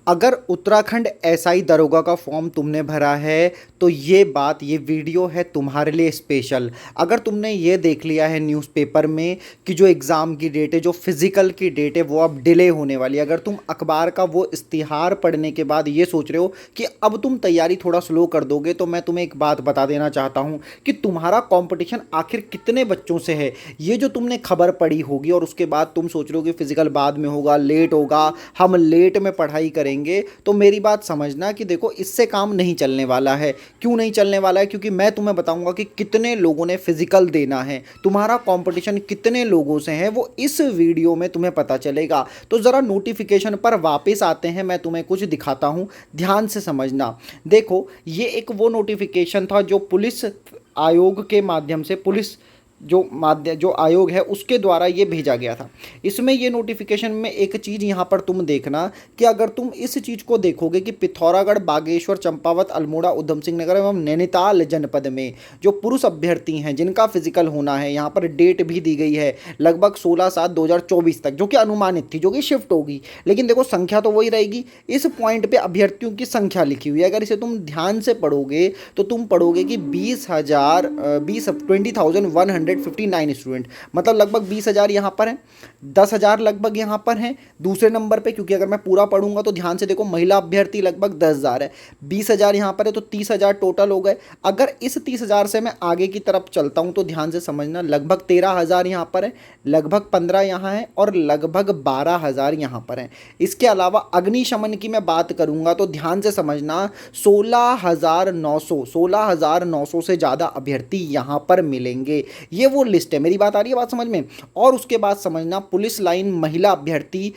अगर उत्तराखंड एसआई दरोगा का फॉर्म तुमने भरा है तो ये वीडियो है तुम्हारे लिए स्पेशल। अगर तुमने ये देख लिया है न्यूज़पेपर में कि जो एग्ज़ाम की डेट है, जो फिज़िकल की डेट है वो अब डिले होने वाली है, अगर तुम अखबार का वो इश्तिहार पढ़ने के बाद ये सोच रहे हो कि अब तुम तैयारी थोड़ा स्लो कर दोगे, तो मैं तुम्हें एक बात बता देना चाहता हूँ कि तुम्हारा कंपटीशन आखिर कितने बच्चों से है। ये जो तुमने खबर पढ़ी होगी और उसके बाद तुम सोच रहे हो कि फिज़िकल बाद में होगा, लेट होगा, हम लेट में पढ़ाई करेंगे, तो मेरी बात समझना कि देखो इससे काम नहीं चलने वाला है। क्यों नहीं चलने वाला है? क्योंकि मैं तुम्हें बताऊंगा कि कितने लोगों ने फिजिकल देना है, तुम्हारा कंपटीशन कितने लोगों से है, वो इस वीडियो में तुम्हें पता चलेगा। तो ज़रा नोटिफिकेशन पर वापस आते हैं, मैं तुम्हें कुछ दिखाता हूँ, ध्यान से समझना। देखो ये एक वो नोटिफिकेशन था जो पुलिस आयोग के माध्यम से, पुलिस जो आयोग है उसके द्वारा ये भेजा गया था। इसमें ये नोटिफिकेशन में एक चीज़ यहाँ पर तुम देखना कि अगर तुम इस चीज़ को देखोगे कि पिथौरागढ़, बागेश्वर, चंपावत, अल्मोड़ा, उधम सिंह नगर एवं नैनीताल जनपद में जो पुरुष अभ्यर्थी हैं जिनका फिजिकल होना है, यहाँ पर डेट भी दी गई है लगभग 16/7/2024 तक, जो कि अनुमानित थी, जो कि शिफ्ट होगी, लेकिन देखो संख्या तो वही रहेगी। इस पॉइंट पे अभ्यर्थियों की संख्या लिखी हुई है, अगर इसे तुम ध्यान से पढ़ोगे तो तुम पढ़ोगे कि 20,159 स्टूडेंट, मतलब लगभग 20,000 यहाँ पर हैं, 10,000 लगभग यहाँ पर हैं दूसरे नंबर पे, क्योंकि अगर मैं पूरा पढ़ूंगा तो ध्यान से देखो महिला अभ्यर्थी लगभग 10,000 है, 20,000 यहाँ पर है, तो 30,000 टोटल हो गए। अगर इस 30,000 से मैं आगे की तरफ चलता हूँ तो ध्यान से समझना, लगभग 13,000 यहाँ पर है, लगभग 15 यहाँ है और लगभग 12,000 यहाँ पर हैं। इसके अलावा अग्निशमन की मैं बात करूंगा तो ध्यान से समझना, 16,900 से ज़्यादा अभ्यर्थी यहाँ पर मिलेंगे। ये वो लिस्ट है, मेरी बात आ रही है, बात समझ में। और उसके बाद समझना पुलिस लाइन महिला अभ्यर्थी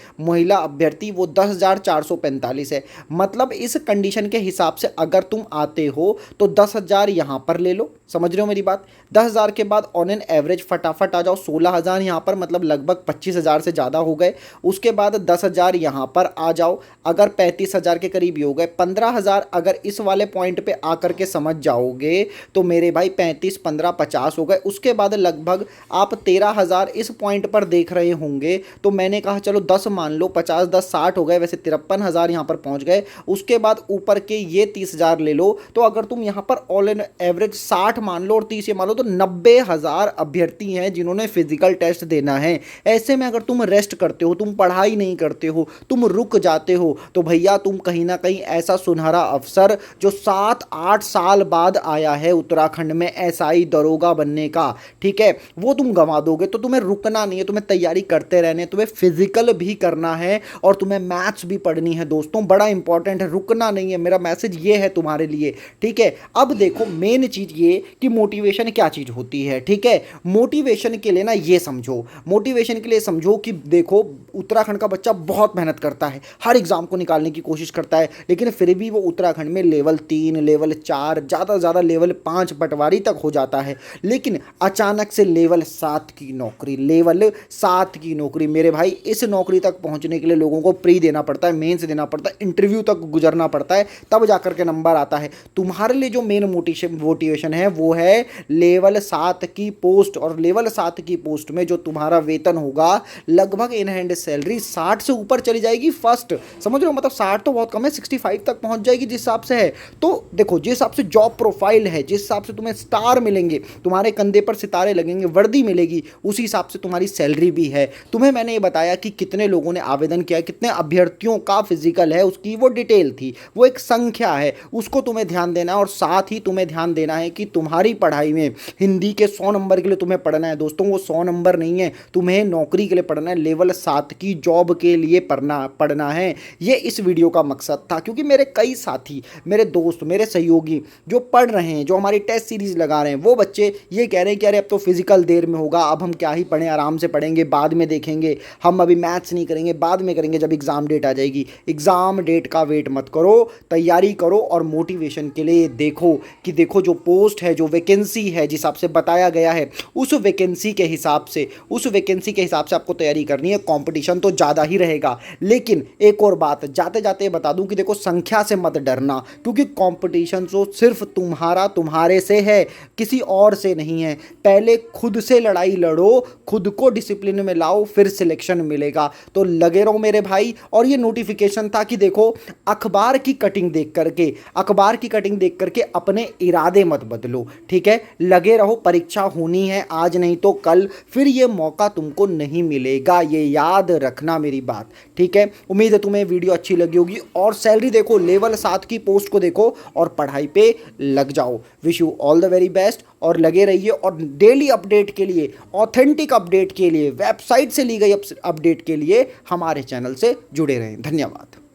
वो 10,445 है, मतलब इस कंडीशन के हिसाब से अगर तुम आते हो तो 10,000 यहाँ पर ले लो, समझ रहे हो मेरी बात। 10,000 के बाद ऑन एन एवरेज फटाफट आ जाओ 16,000 यहाँ पर, मतलब लगभग 25,000 से ज़्यादा हो गए। उसके बाद 10,000 यहाँ पर आ जाओ, अगर 35,000 के करीब ही हो गए। 15,000 अगर इस वाले पॉइंट पे आकर के समझ जाओगे तो मेरे भाई 35, 15, 50 हो गए। उसके बाद लगभग आप 13,000 इस पॉइंट पर देख रहे होंगे, तो मैंने कहा चलो 10 मान लो, 50, 10, 60 हो गए, वैसे 53,000 यहाँ पर पहुँच गए। उसके बाद ऊपर के ये 30,000 ले लो, तो अगर तुम यहाँ पर ऑल एन एवरेज 60 मान लो और 30 ये मान लो, तो 90,000 अभ्यर्थी हैं जिन्होंने फिजिकल टेस्ट देना है। ऐसे में अगर तुम रेस्ट करते हो, तुम पढ़ाई नहीं करते हो, तुम रुक जाते हो, तो भैया तुम कहीं ना कहीं ऐसा सुनहरा अवसर जो 7-8 साल बाद आया है उत्तराखंड में एसआई दरोगा बनने का, ठीक है, वो तुम गंवा दोगे। तो तुम्हें रुकना नहीं है, तुम्हें तैयारी करते रहने, तुम्हें फिजिकल भी करना है और तुम्हें मैथ्स भी पढ़नी है दोस्तों, बड़ा इंपॉर्टेंट है, रुकना नहीं है, मेरा मैसेज ये है तुम्हारे लिए, ठीक है। अब देखो मेन चीज ये कि मोटिवेशन क्या चीज होती है, ठीक है। मोटिवेशन के लिए ना ये समझो, मोटिवेशन के लिए समझो कि देखो उत्तराखंड का बच्चा बहुत मेहनत करता है, हर एग्जाम को निकालने की कोशिश करता है, लेकिन फिर भी वो उत्तराखंड में लेवल 3, लेवल 4, ज़्यादा से ज़्यादा लेवल 5 पटवारी तक हो जाता है, लेकिन अचानक से लेवल 7 की नौकरी, लेवल 7 की नौकरी, मेरे भाई इस नौकरी तक पहुंचने के लिए लोगों को प्री देना पड़ता है, मेंस देना पड़ता है, इंटरव्यू तक गुजरना पड़ता है, तब जाकर के नंबर आता है। तुम्हारे लिए जो मेन मोटिवेशन है वो है लेवल 7 की पोस्ट, और लेवल 7 की पोस्ट में जो तुम्हारा वेतन होगा लगभग इन हैंड सैलरी 60 से ऊपर चली जाएगी फर्स्ट, समझ रहे हो, मतलब 60 तो बहुत कम है, 65 तक पहुंच जाएगी जिस हिसाब से है। तो देखो जिस हिसाब से जॉब प्रोफाइल है, जिस हिसाब से तुम्हें स्टार मिलेंगे, तुम्हारे कंधे पर सितारे लगेंगे, वर्दी मिलेगी, उसी हिसाब से तुम्हारी सैलरी भी है। तुम्हें मैंने ये बताया कि कितने लोगों ने आवेदन किया, कितने अभ्यर्थियों का फिजिकल है, उसकी वो डिटेल थी, वो एक संख्या है, उसको तुम्हें ध्यान देना है। और साथ ही तुम्हें ध्यान देना है कि तुम्हारी पढ़ाई में हिंदी के 100 नंबर के लिए तुम्हें पढ़ना है दोस्तों, वो 100 नंबर नहीं है, तुम्हें नौकरी के लिए पढ़ना है, लेवल 7 की जॉब के लिए पढ़ना है। ये इस वीडियो का मकसद था, क्योंकि मेरे कई साथी, मेरे दोस्त, मेरे सहयोगी जो पढ़ रहे हैं, जो हमारी टेस्ट सीरीज लगा रहे हैं, वो बच्चे ये कह रहे हैं कि अरे अब तो फिजिकल देर में होगा, अब हम क्या ही पढ़ें, आराम से पढ़ेंगे, बाद में देखेंगे, हम अभी मैथ्स नहीं करेंगे, बाद में करेंगे जब एग्ज़ाम डेट आ जाएगी। एग्ज़ाम डेट का वेट मत करो, तैयारी करो और मोटिवेशन के लिए देखो कि देखो जो पोस्ट है, जो वैकेंसी है, जिस हिसाब से बताया गया है, उस वैकेंसी के हिसाब से आपको तैयारी करनी है। कंपटीशन तो ज़्यादा ही रहेगा, लेकिन एक और बात जाते जाते बता दूं कि देखो संख्या से मत डरना, क्योंकि कंपटीशन तो सिर्फ तुम्हारे से है, किसी और से नहीं है। पहले खुद से लड़ाई लड़ो, खुद को डिसिप्लिन में लाओ, फिर सिलेक्शन मिलेगा। तो लगे रहो मेरे भाई। और ये नोटिफिकेशन था कि देखो, अखबार की कटिंग देख करके अपने इरादे मत बदलो, ठीक है। लगे रहो, परीक्षा होनी है, आज नहीं तो कल, फिर ये मौका तुमको नहीं मिलेगा, ये याद रखना मेरी बात, ठीक है। उम्मीद है तुम्हें वीडियो अच्छी लगी होगी। और सैलरी देखो, लेवल 7 की पोस्ट को देखो और पढ़ाई पे लग जाओ। Wish you all the very best और लगे रहिए। और डेली अपडेट के लिए, ऑथेंटिक अपडेट के लिए, वेबसाइट से ली गई अपडेट के लिए हमारे चैनल से जुड़े रहें। धन्यवाद।